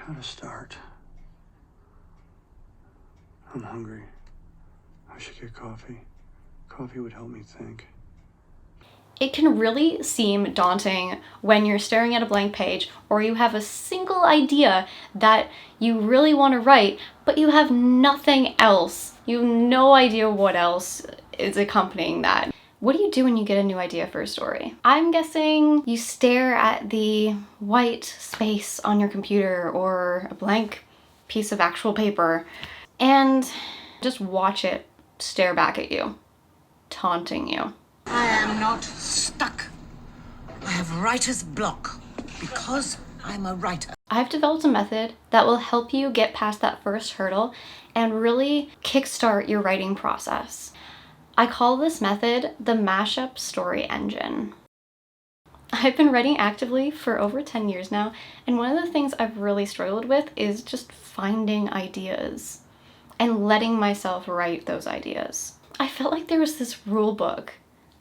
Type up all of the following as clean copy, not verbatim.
How to start? I'm hungry. I should get coffee. Coffee would help me think. It can really seem daunting when you're staring at a blank page or you have a single idea that you really want to write, but you have nothing else. You have no idea what else is accompanying that. What do you do when you get a new idea for a story? I'm guessing you stare at the white space on your computer or a blank piece of actual paper and just watch it stare back at you, taunting you. I am not stuck. I have writer's block because I'm a writer. I've developed a method that will help you get past that first hurdle and really kickstart your writing process. I call this method the mashup story engine. I've been writing actively for over 10 years now, and one of the things I've really struggled with is just finding ideas and letting myself write those ideas. I felt like there was this rule book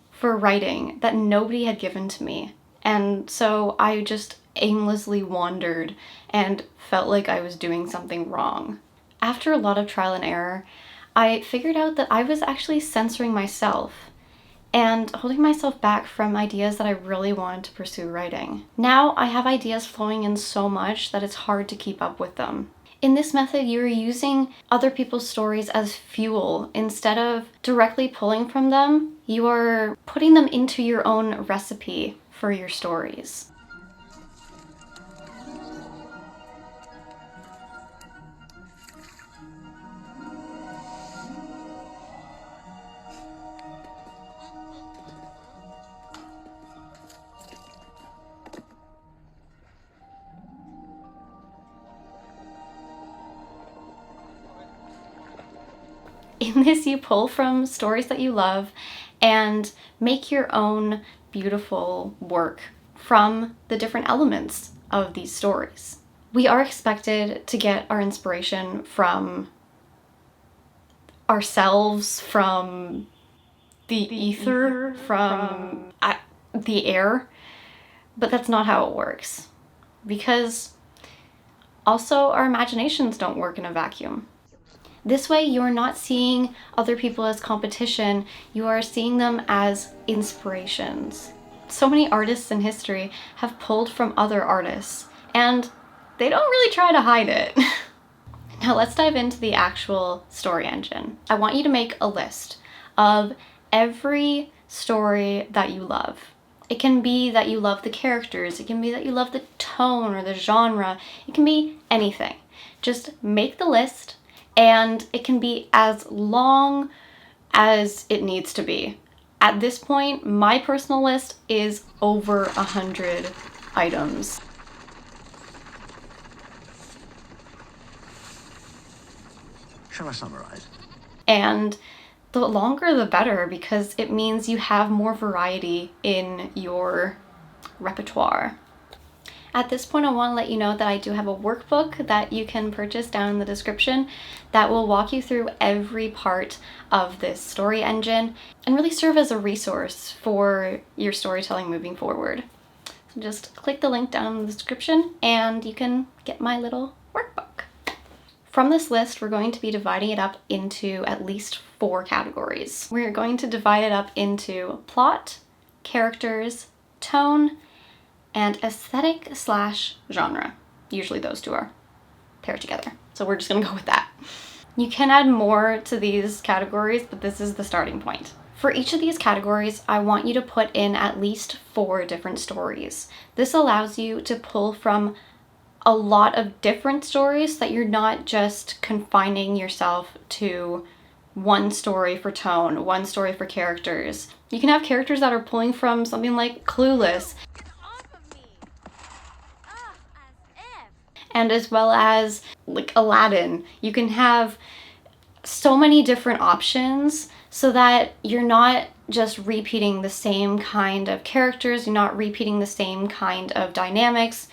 for writing that nobody had given to me, and so I just aimlessly wandered and felt like I was doing something wrong. After a lot of trial and error, I figured out that I was actually censoring myself and holding myself back from ideas that I really wanted to pursue writing. Now I have ideas flowing in so much that it's hard to keep up with them. In this method, you're using other people's stories as fuel. Instead of directly pulling from them, you are putting them into your own recipe for your stories. In this, you pull from stories that you love and make your own beautiful work from the different elements of these stories. We are expected to get our inspiration from ourselves, from the ether, from the air, but that's not how it works. Because also our imaginations don't work in a vacuum. This way, you're not seeing other people as competition, you are seeing them as inspirations. So many artists in history have pulled from other artists, and they don't really try to hide it. Now let's dive into the actual story engine. I want you to make a list of every story that you love. It can be that you love the characters, it can be that you love the tone or the genre, it can be anything. Just make the list, and it can be as long as it needs to be. At this point, my personal list is over 100 items. Shall I summarize? And the longer the better, because it means you have more variety in your repertoire. At this point, I want to let you know that I do have a workbook that you can purchase down in the description that will walk you through every part of this story engine and really serve as a resource for your storytelling moving forward. So just click the link down in the description and you can get my little workbook. From this list, we're going to be dividing it up into at least 4 categories. We're going to divide it up into plot, characters, tone, and aesthetic/genre. Usually those two are paired together. So we're just gonna go with that. You can add more to these categories, but this is the starting point. For each of these categories, I want you to put in at least 4 different stories. This allows you to pull from a lot of different stories so that you're not just confining yourself to one story for tone, one story for characters. You can have characters that are pulling from something like Clueless, and as well as like Aladdin. You can have so many different options so that you're not just repeating the same kind of characters, you're not repeating the same kind of dynamics.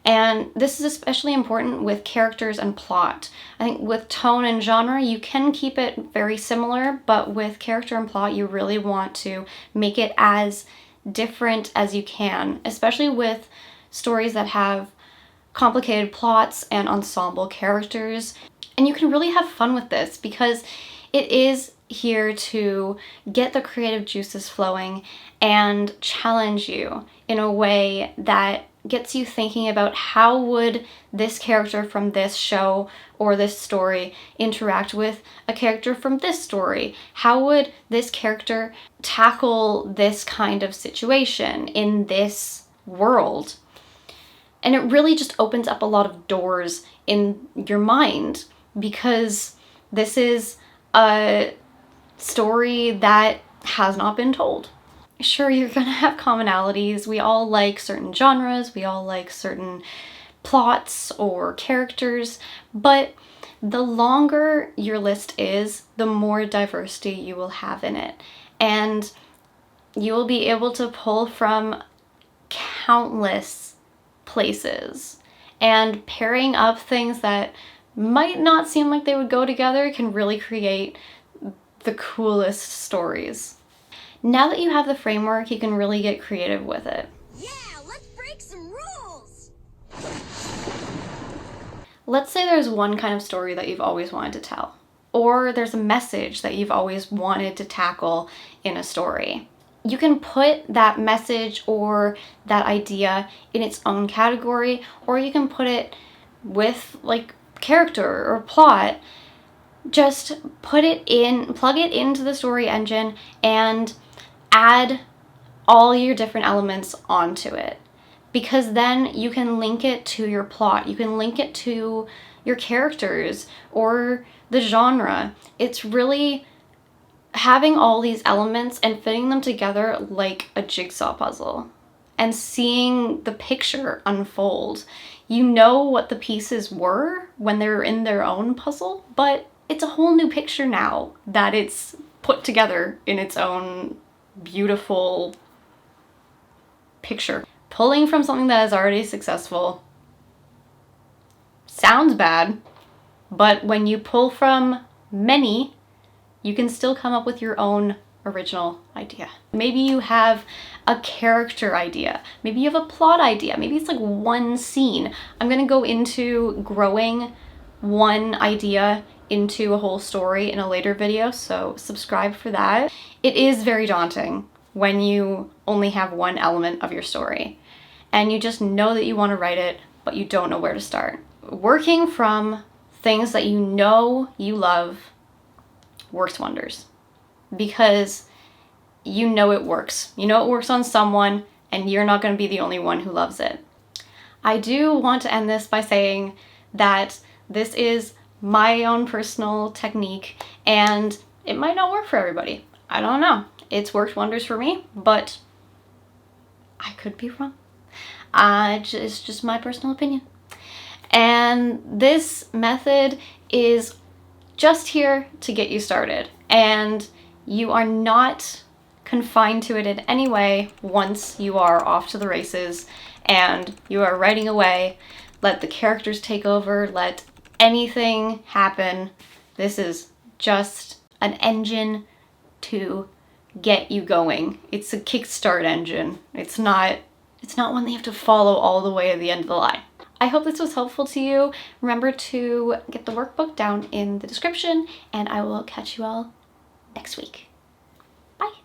And this is especially important with characters and plot. I think with tone and genre, you can keep it very similar, but with character and plot, you really want to make it as different as you can, especially with stories that have complicated plots and ensemble characters. And you can really have fun with this because it is here to get the creative juices flowing and challenge you in a way that gets you thinking about how would this character from this show or this story interact with a character from this story? How would this character tackle this kind of situation in this world? And it really just opens up a lot of doors in your mind because this is a story that has not been told. Sure, you're gonna have commonalities. We all like certain genres, we all like certain plots or characters, but the longer your list is, the more diversity you will have in it. And you will be able to pull from countless places. And pairing up things that might not seem like they would go together can really create the coolest stories. Now that you have the framework, you can really get creative with it. Yeah, let's break some rules! Let's say there's one kind of story that you've always wanted to tell, or there's a message that you've always wanted to tackle in a story. You can put that message or that idea in its own category, or you can put it with like character or plot. Just put it in, plug it into the story engine and add all your different elements onto it, because then you can link it to your plot, you can link it to your characters or the genre. It's really having all these elements and fitting them together like a jigsaw puzzle and seeing the picture unfold. You know what the pieces were when they're in their own puzzle, but it's a whole new picture now that it's put together in its own beautiful picture. Pulling from something that is already successful sounds bad, but when you pull from many, you can still come up with your own original idea. Maybe you have a character idea, maybe you have a plot idea, maybe it's like one scene. I'm gonna go into growing one idea into a whole story in a later video, so subscribe for that. It is very daunting when you only have one element of your story and you just know that you want to write it, but you don't know where to start. Working from things that you know you love works wonders because you know it works. You know it works on someone and you're not going to be the only one who loves it. I do want to end this by saying that this is my own personal technique and it might not work for everybody. I don't know. It's worked wonders for me, but I could be wrong. It's just my personal opinion. And this method is just here to get you started. And you are not confined to it in any way once you are off to the races and you are writing away. Let the characters take over, let anything happen. This is just an engine to get you going. It's a kickstart engine. It's not one that you have to follow all the way to the end of the line. I hope this was helpful to you. Remember to get the workbook down in the description and I will catch you all next week.